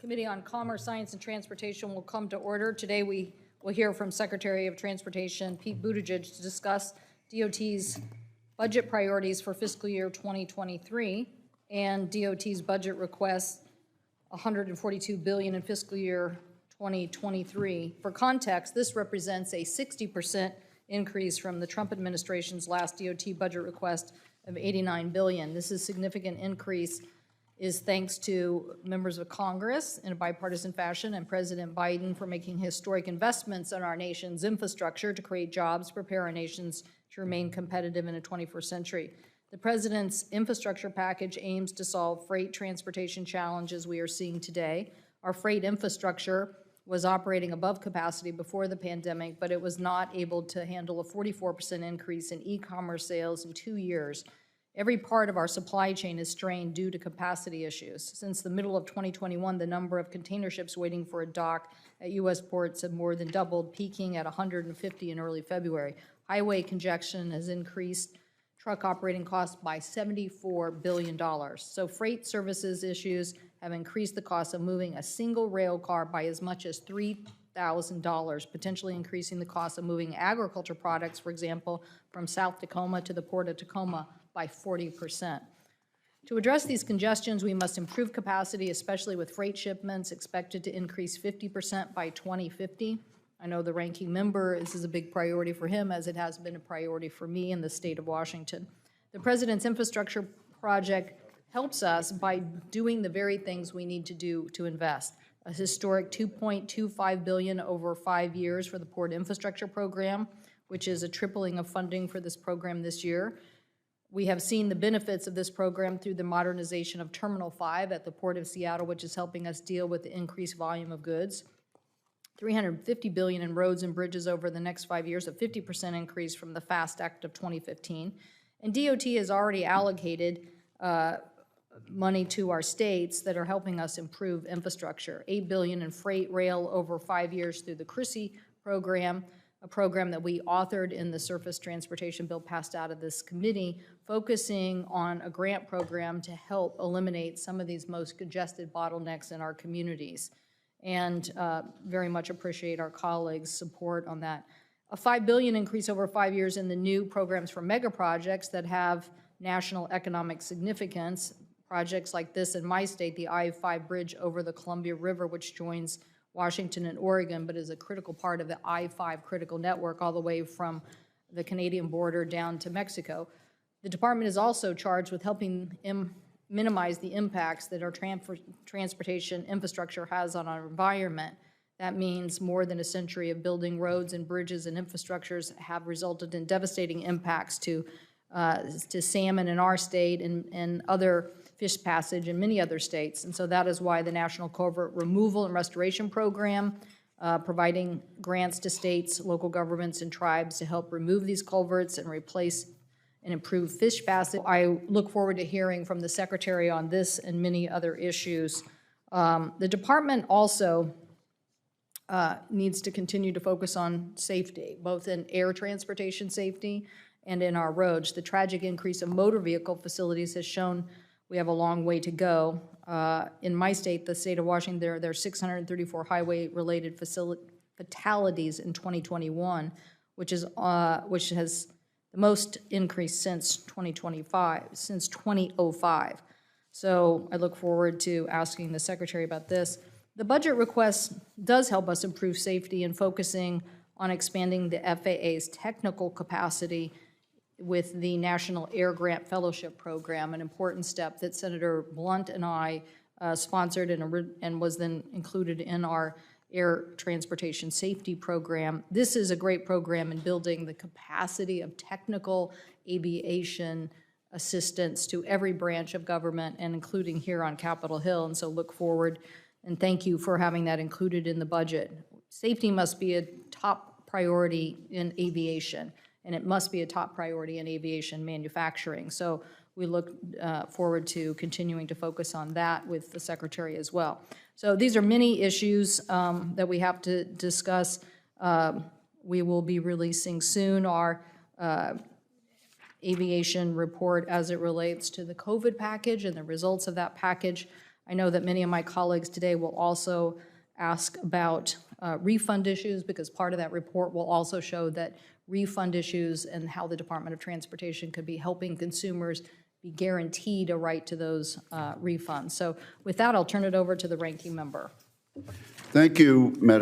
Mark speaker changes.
Speaker 1: Committee on Commerce, Science, and Transportation will come to order. Today we will hear from Secretary of Transportation Pete Buttigieg to discuss DOT's budget priorities for fiscal year 2023 and DOT's budget request $142 billion in fiscal year 2023. For context, this represents a 60% increase from the Trump administration's last DOT budget request of $89 billion. This is a significant increase is thanks to members of Congress in a bipartisan fashion and President Biden for making historic investments in our nation's infrastructure to create jobs, prepare our nations to remain competitive in the 21st century. The President's infrastructure package aims to solve freight transportation challenges we are seeing today. Our freight infrastructure was operating above capacity before the pandemic, but it was not able to handle a 44% increase in e-commerce sales in 2 years. Every part of our supply chain is strained due to capacity issues. Since the middle of 2021, the number of container ships waiting for a dock at U.S. ports have more than doubled, peaking at 150 in early February. Highway congestion has increased truck operating costs by $74 billion. So freight services issues have increased the cost of moving a single rail car by as much as $3,000, potentially increasing the cost of moving agriculture products, for example, from South Tacoma to the Port of Tacoma by 40%. To address these congestions, we must improve capacity, especially with freight shipments expected to increase 50% by 2050. I know the ranking member, this is a big priority for him, as it has been a priority for me in the state of Washington. The President's infrastructure project helps us by doing the very things we need to do to invest. A historic $2.25 billion over 5 years for the Port Infrastructure Program, which is a tripling of funding for this program this year. We have seen the benefits of this program through the modernization of Terminal 5 at the Port of Seattle, which is helping us deal with the increased volume of goods. $350 billion in roads and bridges over the next 5 years, a 50% increase from the FAST Act of 2015. And DOT has already allocated money to our states that are helping us improve infrastructure. $8 billion in freight rail over 5 years through the CRISI program, a program that we authored in the surface transportation bill passed out of this committee, focusing on a grant program to help eliminate some of these most congested bottlenecks in our communities. And very much appreciate our colleagues' support on that. A $5 billion increase over 5 years in the new programs for mega projects that have national economic significance. Projects like this in my state, the I-5 bridge over the Columbia River, which joins Washington and Oregon, but is a critical part of the I-5 critical network all the way from the Canadian border down to Mexico. The department is also charged with helping minimize the impacts that our transportation infrastructure has on our environment. That means more than a century of building roads and bridges and infrastructures have resulted in devastating impacts to salmon in our state and other fish passage in many other states. And so that is why the National Culvert Removal and Restoration Program, providing grants to states, local governments, and tribes to help remove these culverts and replace and improve fish passage. I look forward to hearing from the Secretary on this and many other issues. The department also needs to continue to focus on safety, both in air transportation safety and in our roads. The tragic increase of motor vehicle facilities has shown we have a long way to go. In my state, the state of Washington, there are 634 highway-related fatalities in 2021, which has the most increase since 2005. So I look forward to asking the Secretary about this. The budget request does help us improve safety and focusing on expanding the FAA's technical capacity with the National Air Grant Fellowship Program, an important step that Senator Blunt and I sponsored and was then included in our air transportation safety program. This is a great program in building the capacity of technical aviation assistance to every branch of government and including here on Capitol Hill. And so look forward and thank you for having that included in the budget. Safety must be a top priority in aviation, and it must be a top priority in aviation manufacturing. So we look forward to continuing to focus on that with the Secretary as well. So these are many issues that we have to discuss. We will be releasing soon our aviation report as it relates to the COVID package and the results of that package. I know that many of my colleagues today will also ask about refund issues, because part of that report will also show that refund issues and how the Department of Transportation could be helping consumers be guaranteed a right to those refunds. So with that, I'll turn it over to the ranking member.
Speaker 2: Thank you, Madam